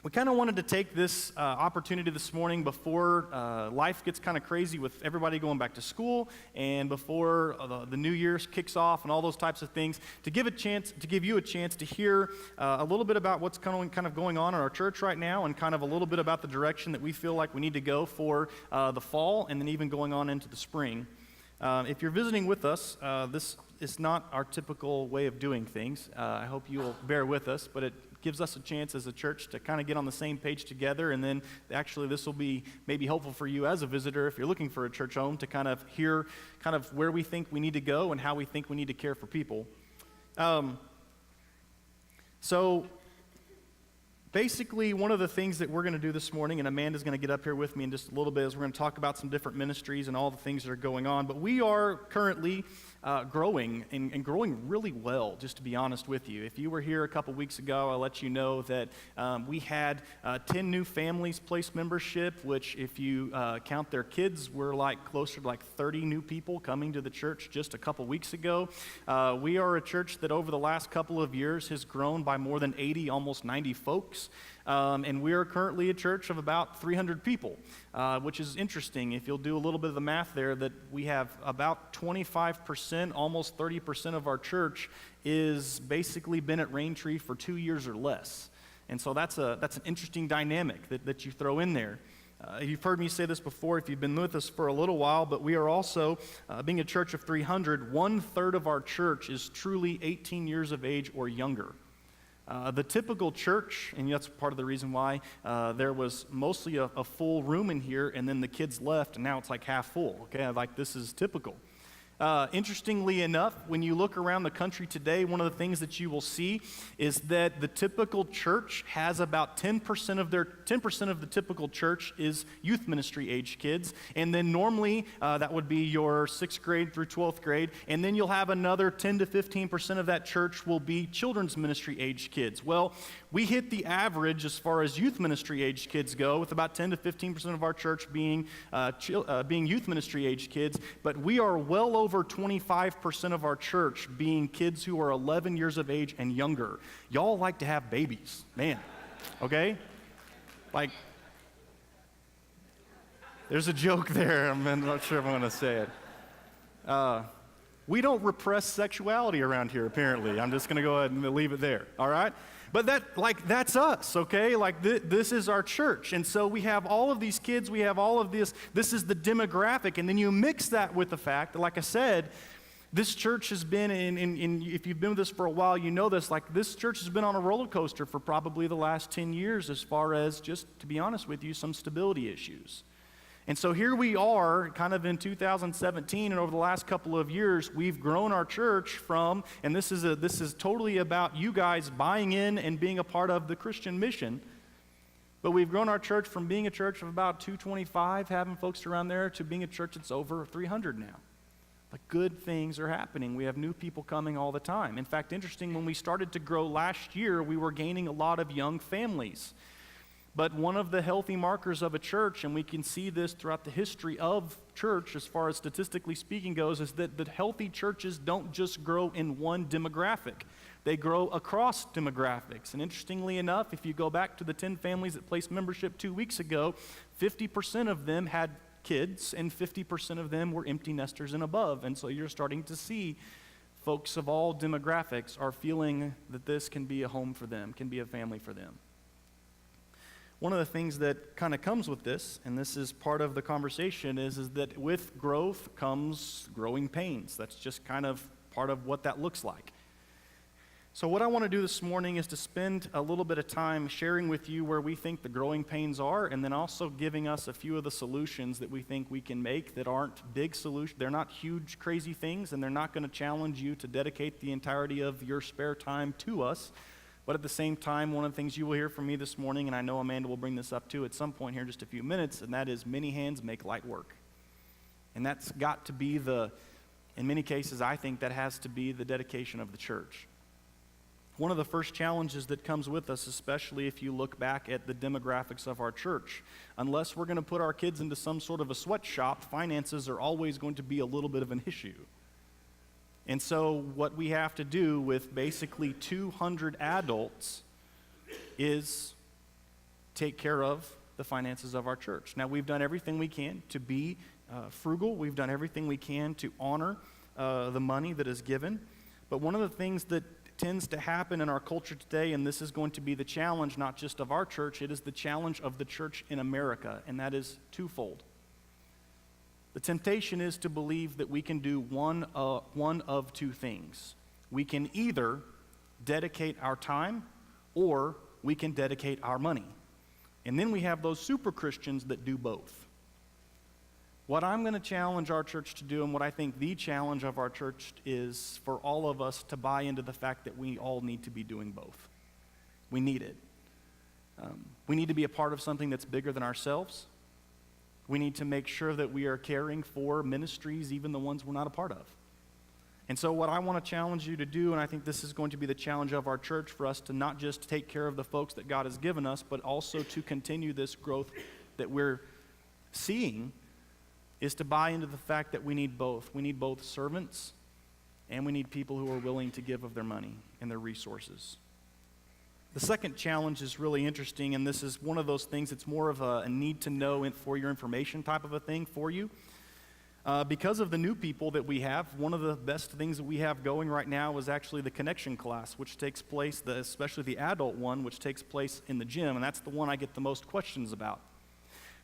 we kind of wanted to take this opportunity this morning before life gets kind of crazy with everybody going back to school and before the New Year kicks off and all those types of things, to give you a chance to hear a little bit about what's kind of going on in our church right now, and kind of a little bit about the direction that we feel like we need to go for the fall, and then even going on into the spring. If you're visiting with us, this is not our typical way of doing things. I hope you will bear with us, but it gives us a chance as a church to kind of get on the same page together, and then actually this will be maybe helpful for you as a visitor if you're looking for a church home, to kind of hear kind of where we think we need to go and how we think we need to care for people. So basically, one of the things that we're going to do this morning, and Amanda's going to get up here with me in just a little bit, is we're going to talk about some different ministries and all the things that are going on. But we are currently growing and growing really well, just to be honest with you. If you were here a couple weeks ago, I'll let you know that we had 10 new families place membership, which if you count their kids, we're like closer to like 30 new people coming to the church just a couple weeks ago. We are a church that over the last couple of years has grown by more than 80, almost 90 folks. And we are currently a church of about 300 people, which is interesting. If you'll do a little bit of the math there, that we have about 25%, almost 30% of our church is basically been at Raintree for 2 years or less. And so that's an interesting dynamic that you throw in there. You've heard me say this before if you've been with us for a little while, but we are also, being a church of 300, 1/3 of our church is truly 18 years of age or younger. The typical church, and that's part of the reason why there was mostly a full room in here, and then the kids left, and now it's like half full, okay? Like, this is typical. Interestingly enough, when you look around the country today, one of the things that you will see is that the typical church has about 10% of the typical church is youth ministry age kids, and then normally that would be your 6th grade through 12th grade, and then you'll have another 10 to 15% of that church will be children's ministry age kids. Well, we hit the average as far as youth ministry age kids go, with about 10 to 15% of our church being youth ministry age kids, but we are well over 25% of our church being kids who are 11 years of age and younger. Y'all like to have babies, man, okay? Like, there's a joke there. I'm not sure if I'm going to say it. We don't repress sexuality around here, apparently. I'm just going to go ahead and leave it there, all right? But that's us, okay? Like, this is our church. And so we have all of these kids, we have all of this. This is the demographic. And then you mix that with the fact that, like I said, this church has been if you've been with us for a while, you know this, like, this church has been on a roller coaster for probably the last 10 years as far as, just to be honest with you, some stability issues. And so here we are kind of in 2017, and over the last couple of years, we've grown our church from, and this is totally about you guys buying in and being a part of the Christian mission, but we've grown our church from being a church of about 225, having folks around there, to being a church that's over 300 now. But good things are happening. We have new people coming all the time. In fact, interesting, when we started to grow last year, we were gaining a lot of young families. But one of the healthy markers of a church, and we can see this throughout the history of church as far as statistically speaking goes, is that the healthy churches don't just grow in one demographic. They grow across demographics. And interestingly enough, if you go back to the 10 families that placed membership 2 weeks ago, 50% of them had kids and 50% of them were empty nesters and above. And so you're starting to see folks of all demographics are feeling that this can be a home for them, can be a family for them. One of the things that kind of comes with this, and this is part of the conversation, is that with growth comes growing pains. That's just kind of part of what that looks like. So what I want to do this morning is to spend a little bit of time sharing with you where we think the growing pains are, and then also giving us a few of the solutions that we think we can make that aren't big solutions. They're not huge, crazy things, and they're not going to challenge you to dedicate the entirety of your spare time to us. But at the same time, one of the things you will hear from me this morning, and I know Amanda will bring this up too at some point here in just a few minutes, and that is many hands make light work. And that's got to be in many cases, I think that has to be the dedication of the church. One of the first challenges that comes with us, especially if you look back at the demographics of our church, unless we're going to put our kids into some sort of a sweatshop, finances are always going to be a little bit of an issue. And so what we have to do with basically 200 adults is take care of the finances of our church. Now, we've done everything we can to be frugal. We've done everything we can to honor the money that is given. But one of the things that tends to happen in our culture today, and this is going to be the challenge not just of our church, it is the challenge of the church in America, and that is twofold. The temptation is to believe that we can do one of two things. We can either dedicate our time or we can dedicate our money. And then we have those super Christians that do both. What I'm going to challenge our church to do, and what I think the challenge of our church is for all of us to buy into the fact that we all need to be doing both. We need it. We need to be a part of something that's bigger than ourselves. We need to make sure that we are caring for ministries, even the ones we're not a part of. And so what I want to challenge you to do, and I think this is going to be the challenge of our church, for us to not just take care of the folks that God has given us, but also to continue this growth that we're seeing, is to buy into the fact that we need both. We need both servants, and we need people who are willing to give of their money and their resources. The second challenge is really interesting, and this is one of those things that's more of a need to know for your information type of a thing for you. Because of the new people that we have, one of the best things that we have going right now is actually the connection class, which takes place, especially the adult one, which takes place in the gym, and that's the one I get the most questions about.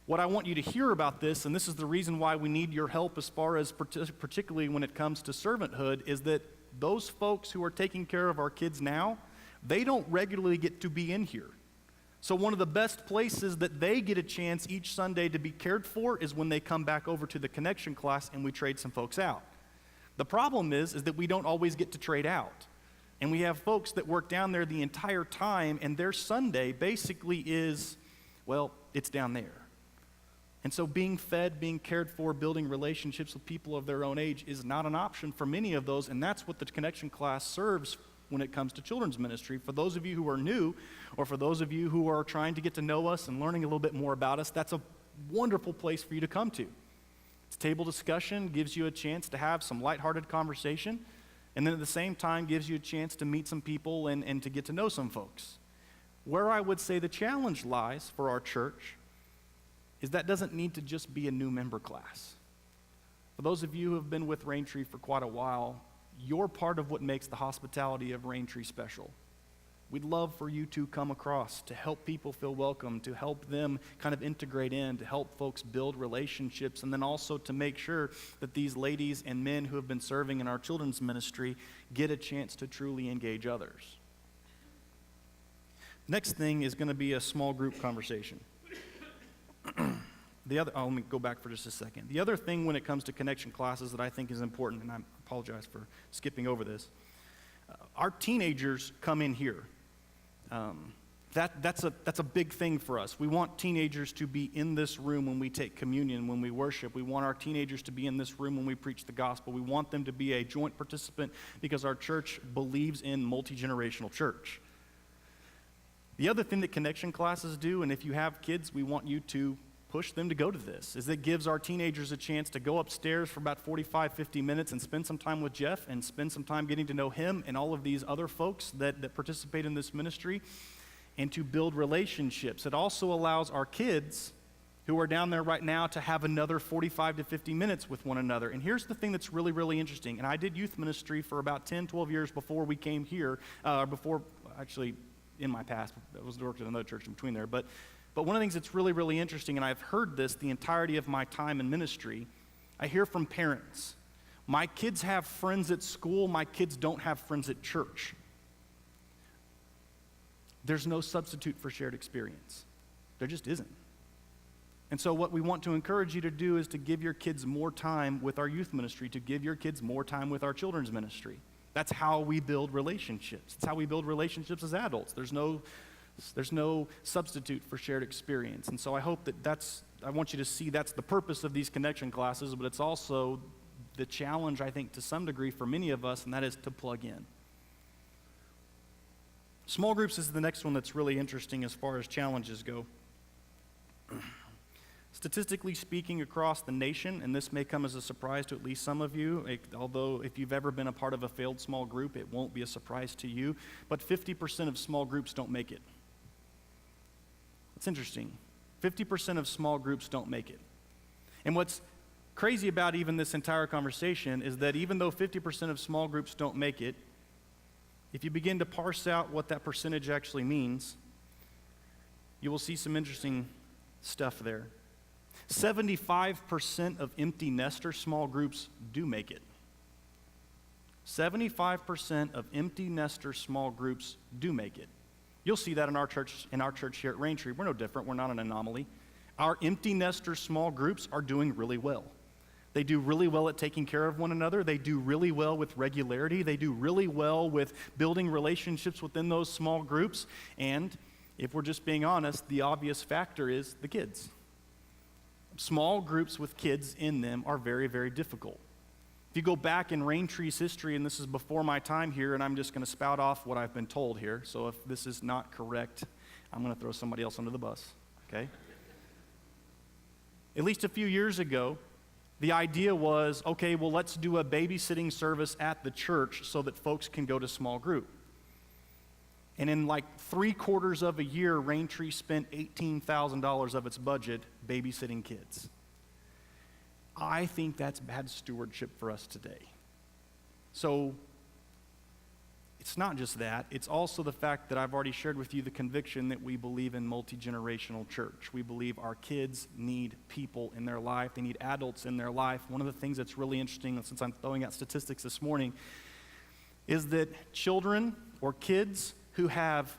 What I want you to hear about this, and this is the reason why we need your help as far as particularly when it comes to servanthood, is that those folks who are taking care of our kids now, they don't regularly get to be in here. So one of the best places that they get a chance each Sunday to be cared for is when they come back over to the connection class and we trade some folks out. The problem is that we don't always get to trade out. And we have folks that work down there the entire time, and their Sunday basically is, well, it's down there. And so being fed, being cared for, building relationships with people of their own age is not an option for many of those, and that's what the connection class serves when it comes to children's ministry. For those of you who are new, or for those of you who are trying to get to know us and learning a little bit more about us, that's a wonderful place for you to come to. It's table discussion, gives you a chance to have some lighthearted conversation, and then at the same time gives you a chance to meet some people and to get to know some folks. Where I would say the challenge lies for our church is that doesn't need to just be a new member class. For those of you who have been with Raintree for quite a while, you're part of what makes the hospitality of Raintree special. We'd love for you to come across, to help people feel welcome, to help them kind of integrate in, to help folks build relationships, and then also to make sure that these ladies and men who have been serving in our children's ministry get a chance to truly engage others. Next thing is going to be a small group conversation. Let me go back for just a second. The other thing when it comes to connection classes that I think is important, and I apologize for skipping over this, our teenagers come in here. That's a big thing for us. We want teenagers to be in this room when we take communion, when we worship. We want our teenagers to be in this room when we preach the gospel. We want them to be a joint participant because our church believes in multi-generational church. The other thing that connection classes do, and if you have kids, we want you to push them to go to this, is it gives our teenagers a chance to go upstairs for about 45, 50 minutes and spend some time with Jeff and spend some time getting to know him and all of these other folks that participate in this ministry and to build relationships. It also allows our kids who are down there right now to have another 45 to 50 minutes with one another. And here's the thing that's really, really interesting. And I did youth ministry for about 10, 12 years before we came here, in my past. I was working at another church in between there. But one of the things that's really, really interesting, and I've heard this the entirety of my time in ministry, I hear from parents, my kids have friends at school, my kids don't have friends at church. There's no substitute for shared experience. There just isn't. And so what we want to encourage you to do is to give your kids more time with our youth ministry, to give your kids more time with our children's ministry. That's how we build relationships. It's how we build relationships as adults. There's no substitute for shared experience. And so I hope I want you to see that's the purpose of these connection classes, but it's also the challenge, I think, to some degree for many of us, and that is to plug in. Small groups is the next one that's really interesting as far as challenges go. Statistically speaking, across the nation, and this may come as a surprise to at least some of you, although if you've ever been a part of a failed small group, it won't be a surprise to you, but 50% of small groups don't make it. It's interesting. 50% of small groups don't make it. And what's crazy about even this entire conversation is that even though 50% of small groups don't make it, if you begin to parse out what that percentage actually means, you will see some interesting stuff there. 75% of empty nester small groups do make it. 75% of empty nester small groups do make it. You'll see that in our church here at Raintree. We're no different. We're not an anomaly. Our empty nester small groups are doing really well. They do really well at taking care of one another. They do really well with regularity. They do really well with building relationships within those small groups. And if we're just being honest, the obvious factor is the kids. Small groups with kids in them are very, very difficult. If you go back in Raintree's history, and this is before my time here, and I'm just going to spout off what I've been told here, so if this is not correct, I'm going to throw somebody else under the bus, okay? At least a few years ago, the idea was, okay, well, let's do a babysitting service at the church so that folks can go to small group. And in like 3/4 of a year, Raintree spent $18,000 of its budget babysitting kids. I think that's bad stewardship for us today. So it's not just that, it's also the fact that I've already shared with you the conviction that we believe in multi-generational church. We believe our kids need people in their life, they need adults in their life. One of the things that's really interesting, since I'm throwing out statistics this morning, is that children or kids who have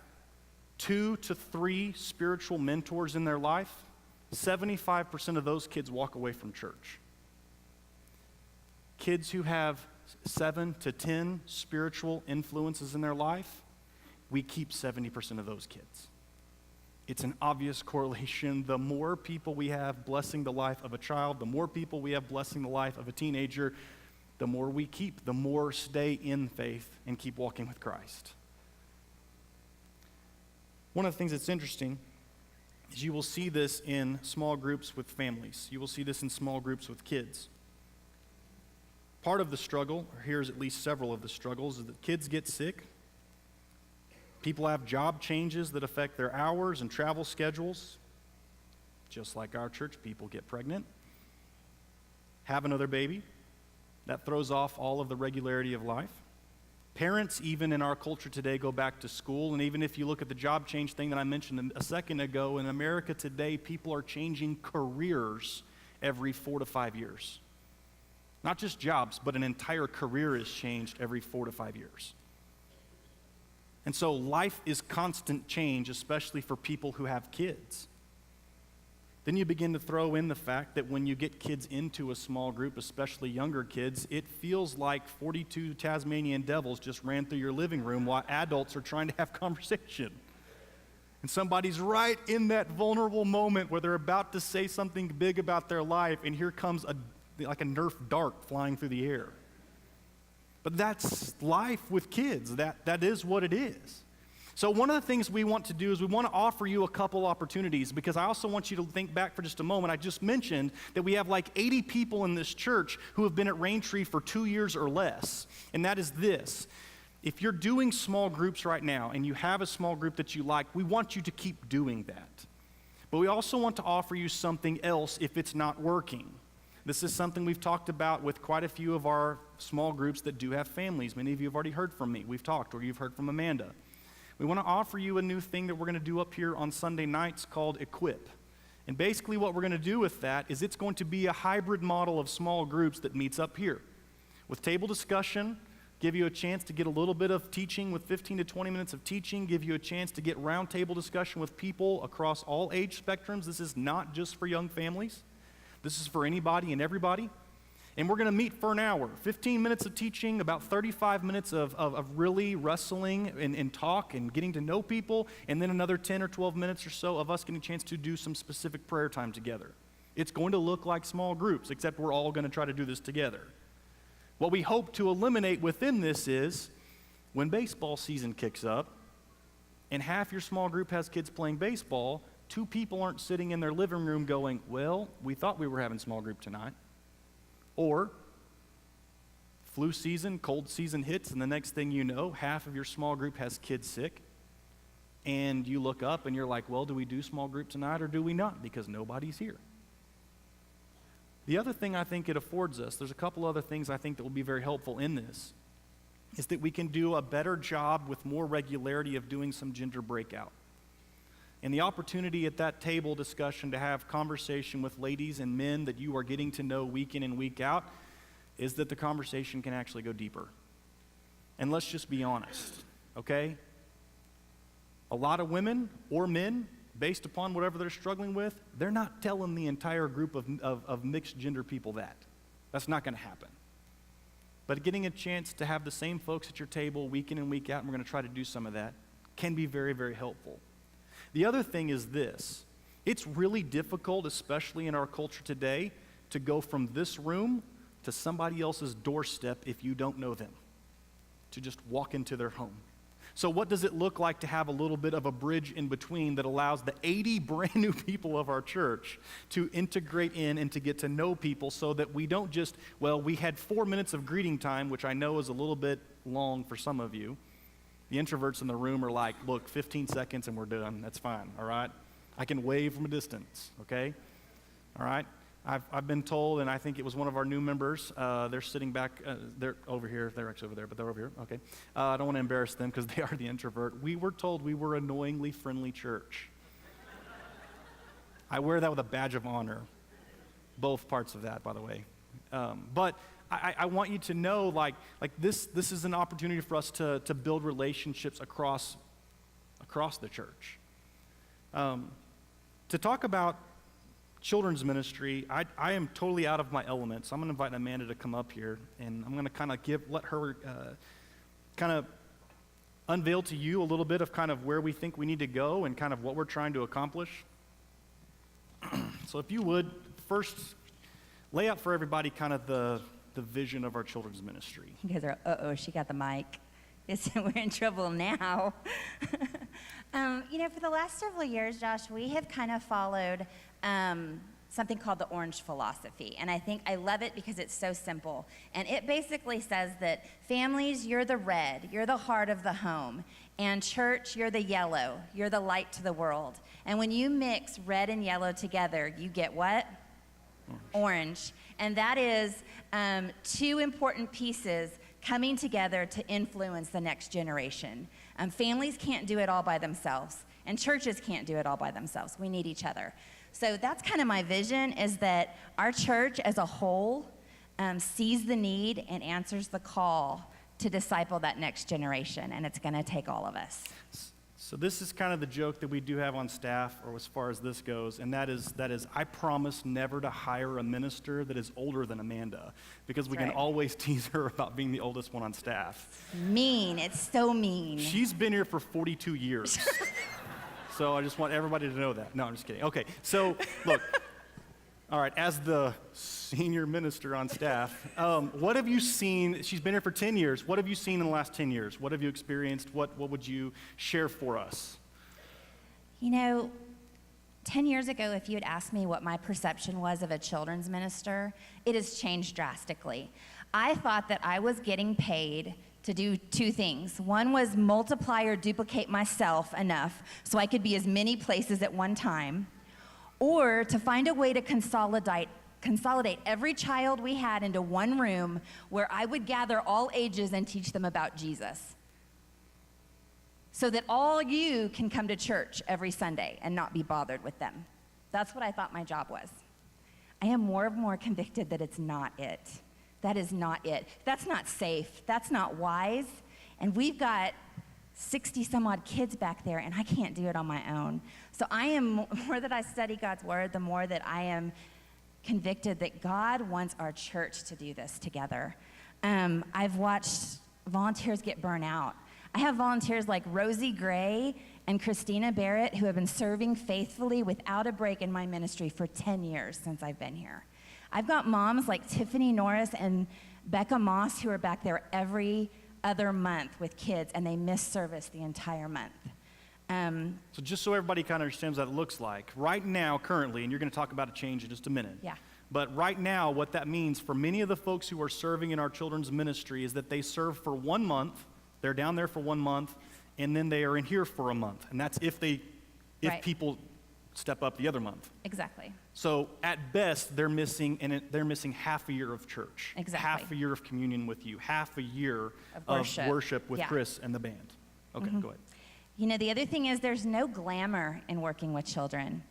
2 to 3 spiritual mentors in their life, 75% of those kids walk away from church. Kids who have 7 to 10 spiritual influences in their life, we keep 70% of those kids. It's an obvious correlation. The more people we have blessing the life of a child, the more people we have blessing the life of a teenager, the more we keep, the more stay in faith and keep walking with Christ. One of the things that's interesting is you will see this in small groups with families. You will see this in small groups with kids. Part of the struggle, or here's at least several of the struggles, is that kids get sick. People have job changes that affect their hours and travel schedules. Just like our church, people get pregnant, have another baby. That throws off all of the regularity of life. Parents, even in our culture today, go back to school. And even if you look at the job change thing that I mentioned a second ago, in America today, people are changing careers every 4 to 5 years. Not just jobs, but an entire career is changed every 4 to 5 years. And so life is constant change, especially for people who have kids. Then you begin to throw in the fact that when you get kids into a small group, especially younger kids, it feels like 42 Tasmanian devils just ran through your living room while adults are trying to have conversation. And somebody's right in that vulnerable moment where they're about to say something big about their life, and here comes like a Nerf dart flying through the air. But that's life with kids. That is what it is. So one of the things we want to do is we want to offer you a couple opportunities, because I also want you to think back for just a moment. I just mentioned that we have like 80 people in this church who have been at Raintree for 2 years or less. And that is this. If you're doing small groups right now and you have a small group that you like, we want you to keep doing that. But we also want to offer you something else if it's not working. This is something we've talked about with quite a few of our small groups that do have families. Many of you have already heard from me. We've talked, or you've heard from Amanda. We want to offer you a new thing that we're going to do up here on Sunday nights called Equip. And basically what we're going to do with that is it's going to be a hybrid model of small groups that meets up here. With table discussion, give you a chance to get a little bit of teaching with 15 to 20 minutes of teaching, give you a chance to get round table discussion with people across all age spectrums. This is not just for young families. This is for anybody and everybody. And we're going to meet for an hour, 15 minutes of teaching, about 35 minutes of really wrestling and talk and getting to know people, and then another 10 or 12 minutes or so of us getting a chance to do some specific prayer time together. It's going to look like small groups, except we're all going to try to do this together. What we hope to eliminate within this is when baseball season kicks up and half your small group has kids playing baseball, 2 people aren't sitting in their living room going, well, we thought we were having small group tonight. Or flu season, cold season hits, and the next thing you know, half of your small group has kids sick. and you look up and you're like, well, do we do small group tonight or do we not? Because nobody's here. The other thing I think it affords us, there's a couple other things I think that will be very helpful in this, is that we can do a better job with more regularity of doing some gender breakout. And the opportunity at that table discussion to have conversation with ladies and men that you are getting to know week in and week out is that the conversation can actually go deeper. And let's just be honest, okay? A lot of women or men, based upon whatever they're struggling with, they're not telling the entire group of mixed gender people that. That's not going to happen. But getting a chance to have the same folks at your table week in and week out, and we're going to try to do some of that, can be very, very helpful. The other thing is this. It's really difficult, especially in our culture today, to go from this room to somebody else's doorstep if you don't know them, to just walk into their home. So what does it look like to have a little bit of a bridge in between that allows the 80 brand new people of our church to integrate in and to get to know people so that we don't just, well, we had 4 minutes of greeting time, which I know is a little bit long for some of you. The introverts in the room are like, look, 15 seconds and we're done. That's fine, all right? I can wave from a distance, okay? All right? I've been told, and I think it was one of our new members, they're sitting back, they're over here, they're actually over there, but they're over here, okay. I don't want to embarrass them because they are the introvert. We were told we were annoyingly friendly church. I wear that with a badge of honor, both parts of that, by the way. But I want you to know, like this is an opportunity for us to build relationships across the church. To talk about children's ministry, I am totally out of my element, so I'm going to invite Amanda to come up here, and I'm going to kind of let her kind of unveil to you a little bit of kind of where we think we need to go and kind of what we're trying to accomplish. So if you would, first lay out for everybody kind of the vision of our children's ministry. You guys are, she got the mic. We're in trouble now. For the last several years, Josh, we have kind of followed something called the Orange Philosophy. And I think I love it because it's so simple. And it basically says that families, you're the red, you're the heart of the home. And church, you're the yellow, you're the light to the world. And when you mix red and yellow together, you get what? Orange. And that is two important pieces coming together to influence the next generation. Families can't do it all by themselves, and churches can't do it all by themselves. We need each other. So that's kind of my vision, is that our church as a whole sees the need and answers the call to disciple that next generation, and it's going to take all of us. So this is kind of the joke that we do have on staff, or as far as this goes, and that is I promise never to hire a minister that is older than Amanda, because we can always tease her about being the oldest one on staff. Mean. It's so mean. She's been here for 42 years. So I just want everybody to know that. No, I'm just kidding. Okay, so look, all right, as the senior minister on staff, what have you seen? She's been here for 10 years. What have you seen in the last 10 years? What have you experienced? What would you share for us? 10 years ago, if you had asked me what my perception was of a children's minister, it has changed drastically. I thought that I was getting paid to do two things. One was multiply or duplicate myself enough so I could be as many places at one time, or to find a way to consolidate every child we had into one room where I would gather all ages and teach them about Jesus, so that all you can come to church every Sunday and not be bothered with them. That's what I thought my job was. I am more and more convicted that it's not it. That is not it. That's not safe. That's not wise. And we've got 60 some odd kids back there, and I can't do it on my own. So the more that I study God's word, the more that I am convicted that God wants our church to do this together. I've watched volunteers get burnt out. I have volunteers like Rosie Gray and Christina Barrett who have been serving faithfully without a break in my ministry for 10 years since I've been here. I've got moms like Tiffany Norris and Becca Moss who are back there every other month with kids, and they miss service the entire month. So just so everybody kind of understands what it looks like, right now, currently, and you're going to talk about a change in just a minute. Yeah. But right now, what that means for many of the folks who are serving in our children's ministry is that they serve for 1 month. They're down there for 1 month, and then they are in here for a month. And that's if Right. people step up the other month. Exactly. So at best, they're missing half a year of church, Exactly. half a year of communion with you, half a year Of of worship with Yeah. Chris and the band. Okay, go ahead. You know, the other thing is there's no glamour in working with children.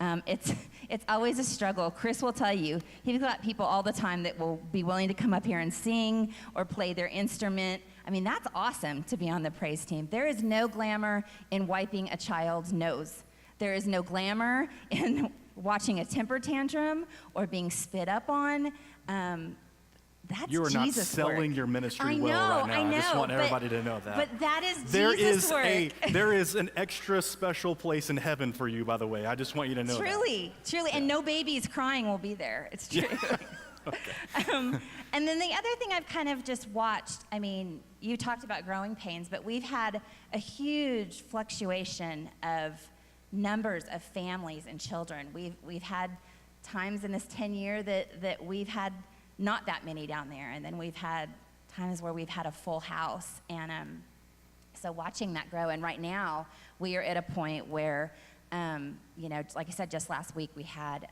It's always a struggle. Chris will tell you, he's got people all the time that will be willing to come up here and sing or play their instrument. I mean, that's awesome to be on the praise team. There is no glamour in wiping a child's nose. There is no glamour in watching a temper tantrum or being spit up on. That's You are not Jesus selling work. your ministry I know, well right now. I know, just want but- everybody to know that. But that is There Jesus is work. there is an extra special place in heaven for you, by the way. I just want you to know that. Truly, and no babies crying will be there. It's true. And then the other thing I've kind of just watched, I mean, you talked about growing pains, but we've had a huge fluctuation of numbers of families and children. We've had times in this 10-year that we've had not that many down there, and then we've had times where we've had a full house, and so watching that grow, and right now we are at a point where, you know, like I said, just last week we had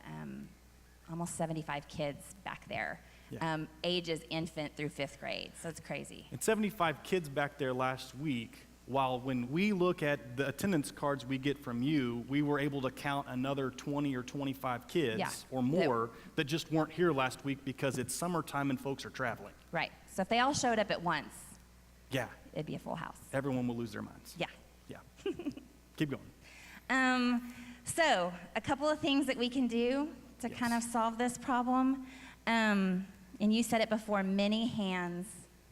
almost 75 kids back there, Yeah. ages infant through 5th grade, so it's crazy. And 75 kids back there last week, while when we look at the attendance cards we get from you, we were able to count another 20 or 25 kids Yeah. or more that just weren't here last week because it's summertime and folks are traveling. Right, so if they all showed up at once, Yeah, it'd be a full house. everyone will lose their minds. Yeah. Yeah. Keep going. So a couple of things that we can do to Yes. kind of solve this problem. And you said it before, many hands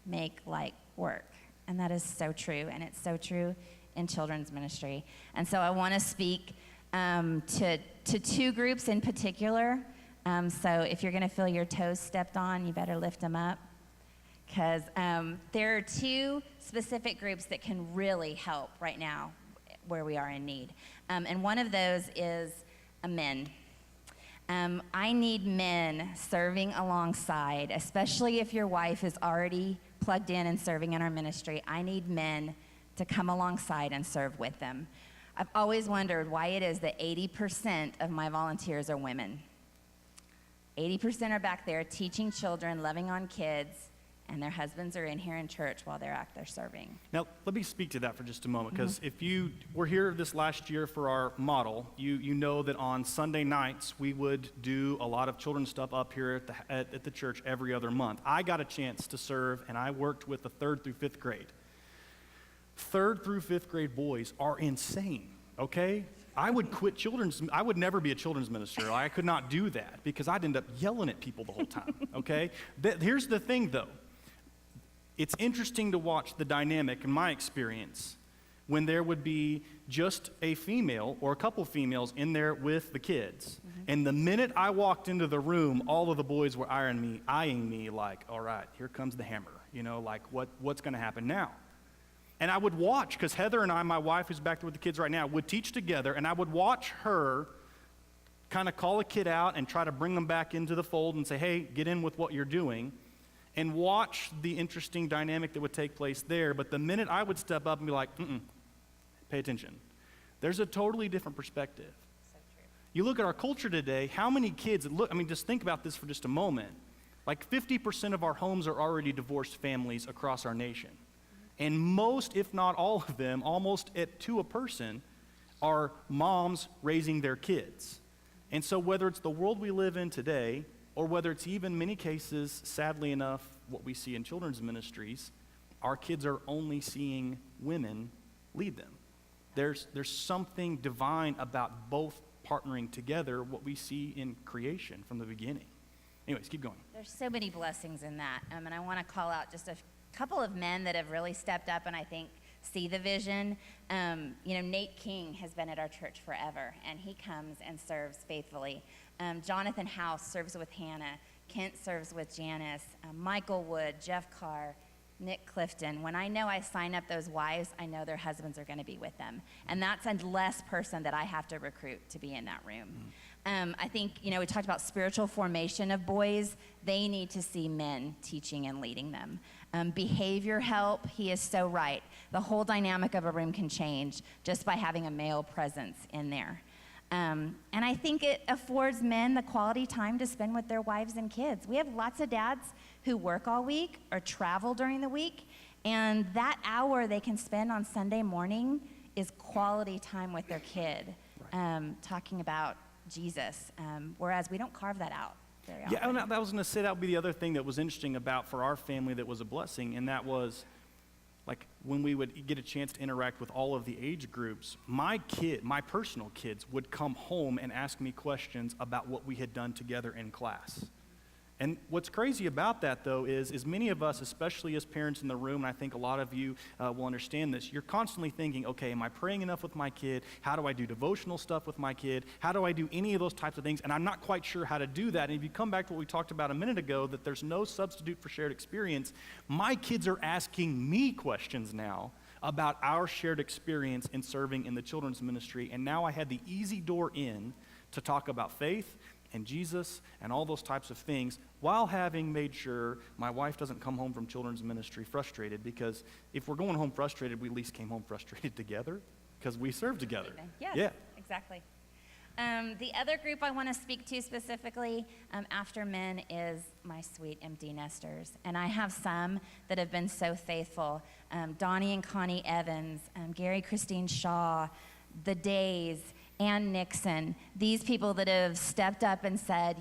make light work. And that is so true, and it's so true in children's ministry. And so I want to speak to two groups in particular. So if you're going to feel your toes stepped on, you better lift them up. Because there are two specific groups that can really help right now where we are in need. And one of those is men. I need men serving alongside, especially if your wife is already plugged in and serving in our ministry. I need men to come alongside and serve with them. I've always wondered why it is that 80% of my volunteers are women. 80% are back there teaching children, loving on kids, and their husbands are in here in church while they're out there serving. Now, let me speak to that for just a moment, because if you were here this last year for our model, you know that on Sunday nights we would do a lot of children's stuff up here at the church every other month. I got a chance to serve, and I worked with the 3rd through 5th grade. 3rd through 5th grade boys are insane, okay? I would I would never be a children's minister. I could not do that because I'd end up yelling at people the whole time, okay? Here's the thing, though. It's interesting to watch the dynamic, in my experience, when there would be just a female or a couple females in there with the kids. And the minute I walked into the room, all of the boys were eyeing me like, all right, here comes the hammer. You know, like what's going to happen now? And I would watch, because Heather and I, my wife who's back there with the kids right now, would teach together, and I would watch her kind of call a kid out and try to bring them back into the fold and say, hey, get in with what you're doing. And watch the interesting dynamic that would take place there. But the minute I would step up and be like, pay attention, there's a totally different perspective. So true. You look at our culture today, how many kids, just think about this for just a moment. Like 50% of our homes are already divorced families across our nation. And most, if not all of them, almost to a person, are moms raising their kids. And so whether it's the world we live in today, or whether it's even many cases, sadly enough, what we see in children's ministries, our kids are only seeing women lead them. There's something divine about both partnering together, what we see in creation from the beginning. Anyways, keep going. There's so many blessings in that. And I want to call out just a couple of men that have really stepped up and I think see the vision. Nate King has been at our church forever, and he comes and serves faithfully. Jonathan House serves with Hannah. Kent serves with Janice. Michael Wood, Jeff Carr, Nick Clifton, when I know I sign up those wives, I know their husbands are going to be with them. And that's a less person that I have to recruit to be in that room. I think, we talked about spiritual formation of boys. They need to see men teaching and leading them. Behavior help, he is so right. The whole dynamic of a room can change just by having a male presence in there. And I think it affords men the quality time to spend with their wives and kids. We have lots of dads who work all week or travel during the week, and that hour they can spend on Sunday morning is quality time with their kid, talking about Jesus, whereas we don't carve that out very often. Yeah, and I was going to say that would be the other thing that was interesting about for our family that was a blessing, and that was like when we would get a chance to interact with all of the age groups, my personal kids would come home and ask me questions about what we had done together in class. And what's crazy about that, though, is many of us, especially as parents in the room, and I think a lot of you will understand this, you're constantly thinking, okay, am I praying enough with my kid? How do I do devotional stuff with my kid? How do I do any of those types of things? And I'm not quite sure how to do that. And if you come back to what we talked about a minute ago, that there's no substitute for shared experience, my kids are asking me questions now about our shared experience in serving in the children's ministry. And now I had the easy door in to talk about faith and Jesus and all those types of things, while having made sure my wife doesn't come home from children's ministry frustrated, because if we're going home frustrated, we at least came home frustrated together because we served together. Yes, yeah. Exactly. The other group I want to speak to specifically after men is my sweet empty nesters. And I have some that have been so faithful. Donnie and Connie Evans, Gary Christine Shaw, The Days, Ann Nixon, these people that have stepped up and said,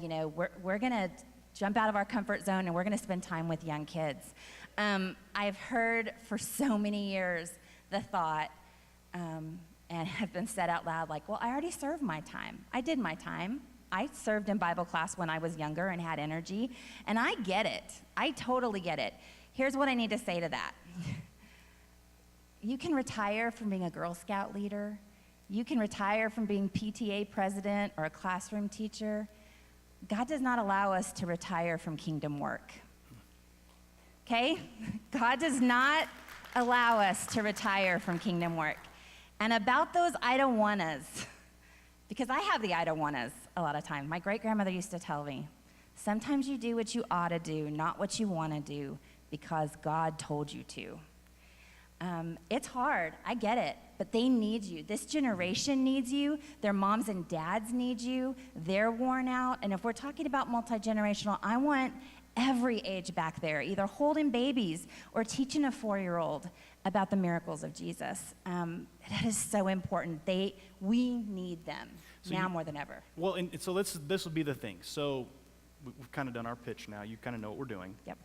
we're going to jump out of our comfort zone and we're going to spend time with young kids. I've heard for so many years the thought, and have been said out loud, like, well, I already served my time. I did my time. I served in Bible class when I was younger and had energy, and I get it. I totally get it. Here's what I need to say to that. You can retire from being a Girl Scout leader. You can retire from being PTA president or a classroom teacher. God does not allow us to retire from kingdom work. Okay? God does not allow us to retire from kingdom work. And about those I don't wannas, because I have the I don't wannas a lot of times. My great-grandmother used to tell me, sometimes you do what you ought to do, not what you want to do, because God told you to. It's hard, I get it, but they need you. This generation needs you. Their moms and dads need you. They're worn out. And if we're talking about multi-generational, I want every age back there, either holding babies or teaching a 4-year-old about the miracles of Jesus. That is so important. We need them now more than ever. Well, and so this will be the thing. So we've kind of done our pitch now. You kind of know what we're doing. Yep.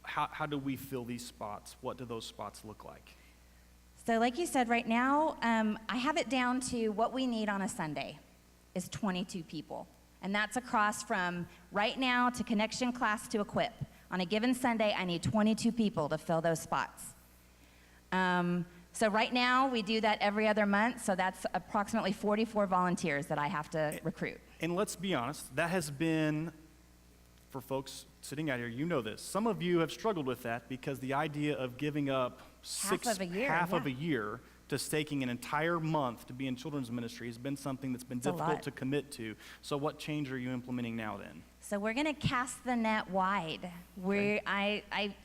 How do we fill these spots? What do those spots look like? So like you said, right now, I have it down to what we need on a Sunday is 22 people. And that's across from right now to connection class to equip. On a given Sunday, I need 22 people to fill those spots. So right now, we do that every other month, so that's approximately 44 volunteers that I have to recruit. And let's be honest, that has been, for folks sitting out here, you know this. Some of you have struggled with that because the idea of giving up half of a year to staking an entire month to be in children's ministry has been something that's been difficult to commit to. So what change are you implementing now then? So we're going to cast the net wide.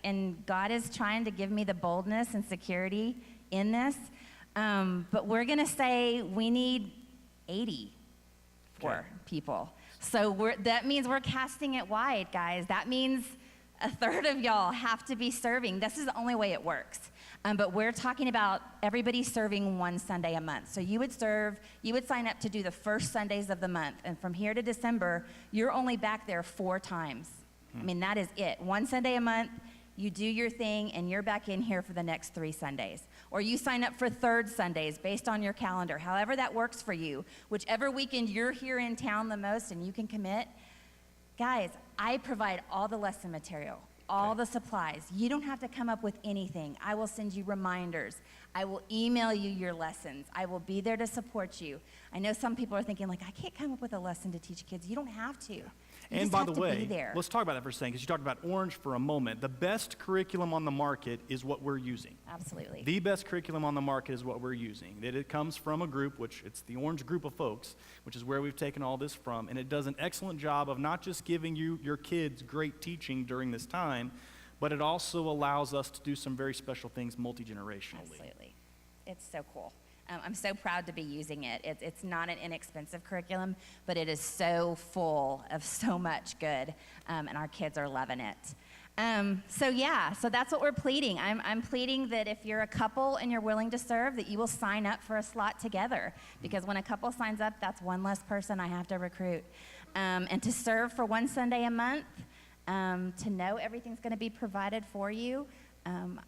And God is trying to give me the boldness and security in this. But we're going to say we need 84 people. So that means we're casting it wide, guys. That means a third of y'all have to be serving. This is the only way it works. But we're talking about everybody serving one Sunday a month. So you would sign up to do the first Sundays of the month. And from here to December, you're only back there 4 times. I mean, that is it. One Sunday a month, you do your thing, and you're back in here for the next 3 Sundays. Or you sign up for third Sundays based on your calendar, however that works for you. Whichever weekend you're here in town the most and you can commit. Guys, I provide all the lesson material, all the supplies. You don't have to come up with anything. I will send you reminders. I will email you your lessons. I will be there to support you. I know some people are thinking, like, I can't come up with a lesson to teach kids. You don't have to. You And just by have the to be way, there. let's talk about that for a second, because you talked about Orange for a moment. The best curriculum on the market is what we're using. Absolutely. The best curriculum on the market is what we're using. It comes from a group, which it's the Orange group of folks, which is where we've taken all this from, and it does an excellent job of not just giving you your kids great teaching during this time, but it also allows us to do some very special things multi-generationally. Absolutely. It's so cool. I'm so proud to be using it. It's not an inexpensive curriculum, but it is so full of so much good, and our kids are loving it. So that's what we're pleading. I'm pleading that if you're a couple and you're willing to serve, that you will sign up for a slot together, because when a couple signs up, that's one less person I have to recruit. And to serve for one Sunday a month, to know everything's going to be provided for you.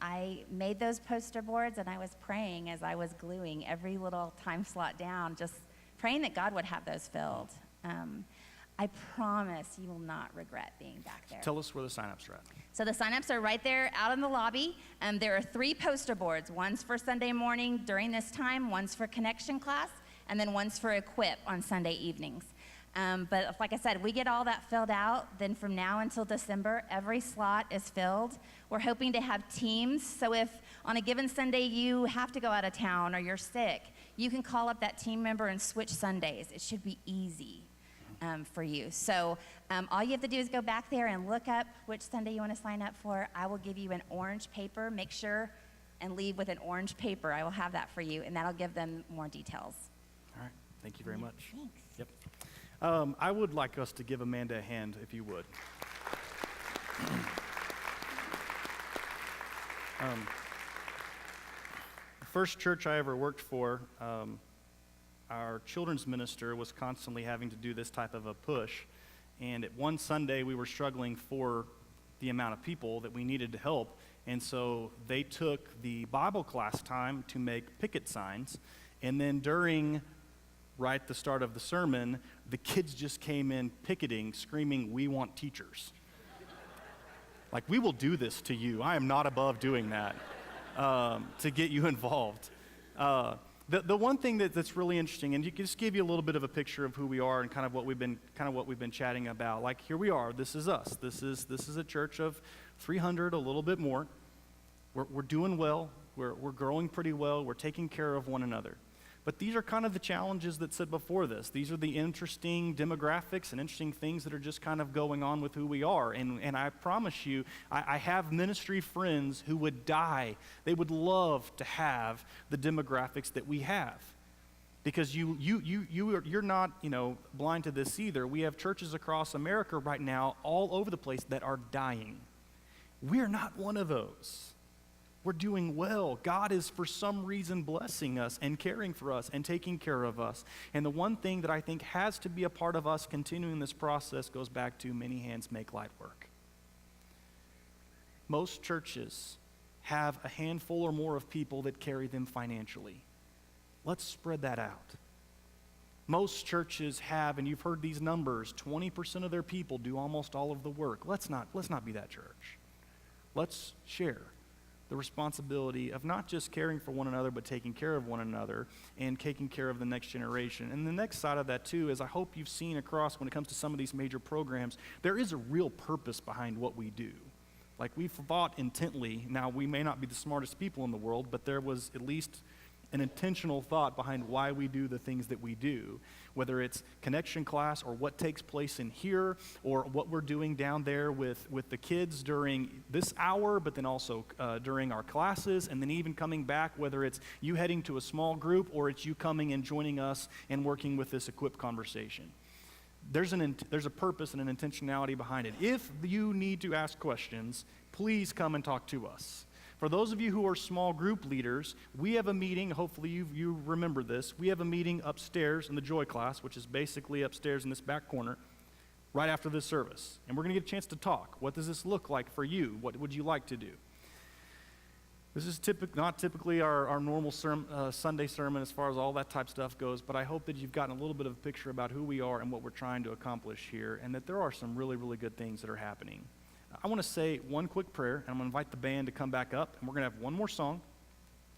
I made those poster boards, and I was praying as I was gluing every little time slot down, just praying that God would have those filled. I promise you will not regret being back there. Tell us where the sign-ups are at. So the sign-ups are right there out in the lobby. There are 3 poster boards. One's for Sunday morning during this time, one's for connection class, and then one's for equip on Sunday evenings. But like I said, we get all that filled out. Then from now until December, every slot is filled. We're hoping to have teams. So if on a given Sunday you have to go out of town or you're sick, you can call up that team member and switch Sundays. It should be easy for you. So all you have to do is go back there and look up which Sunday you want to sign up for. I will give you an orange paper. Make sure and leave with an orange paper. I will have that for you, and that'll give them more details. All right. Thank you very much. Thanks. Yep. I would like us to give Amanda a hand, if you would. The first church I ever worked for, our children's minister was constantly having to do this type of a push. And at one Sunday, we were struggling for the amount of people that we needed to help. And so they took the Bible class time to make picket signs. And then during right at the start of the sermon, the kids just came in picketing, screaming, "We want teachers." Like, we will do this to you. I am not above doing that to get you involved. The one thing that's really interesting, and you can just give you a little bit of a picture of who we are and kind of what we've been chatting about. Like, here we are. This is us. This is a church of 300, a little bit more. We're doing well. We're growing pretty well. We're taking care of one another. But these are kind of the challenges that sit before this. These are the interesting demographics and interesting things that are just kind of going on with who we are. And I promise you, I have ministry friends who would die. They would love to have the demographics that we have. Because you're not, blind to this either. We have churches across America right now, all over the place, that are dying. We're not one of those. We're doing well. God is, for some reason, blessing us and caring for us and taking care of us. And the one thing that I think has to be a part of us continuing this process goes back to many hands make light work. Most churches have a handful or more of people that carry them financially. Let's spread that out. Most churches have, and you've heard these numbers, 20% of their people do almost all of the work. Let's not be that church. Let's share the responsibility of not just caring for one another, but taking care of one another and taking care of the next generation. And the next side of that, too, is I hope you've seen across when it comes to some of these major programs, there is a real purpose behind what we do. Like, we've thought intently. Now, we may not be the smartest people in the world, but there was at least an intentional thought behind why we do the things that we do, whether it's connection class or what takes place in here or what we're doing down there with the kids during this hour, but then also during our classes, and then even coming back, whether it's you heading to a small group or it's you coming and joining us and working with this equipped conversation. There's a purpose and an intentionality behind it. If you need to ask questions, please come and talk to us. For those of you who are small group leaders, we have a meeting, hopefully you remember this, we have a meeting upstairs in the Joy class, which is basically upstairs in this back corner, right after this service. And we're going to get a chance to talk. What does this look like for you? What would you like to do? This is not typically our normal Sunday sermon as far as all that type of stuff goes, but I hope that you've gotten a little bit of a picture about who we are and what we're trying to accomplish here, and that there are some really, really good things that are happening. I want to say one quick prayer, and I'm going to invite the band to come back up, and we're going to have one more song,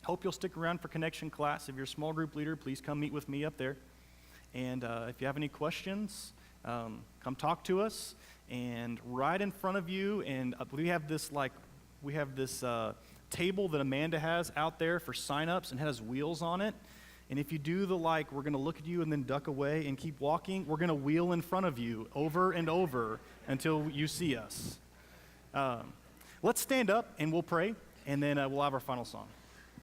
Hope you'll stick around for connection class. If you're a small group leader, please come meet with me up there. And if you have any questions, come talk to us. And right in front of you, and we have this table that Amanda has out there for sign-ups and has wheels on it. And if you do we're going to look at you and then duck away and keep walking, we're going to wheel in front of you over and over until you see us. Let's stand up and we'll pray, and then we'll have our final song.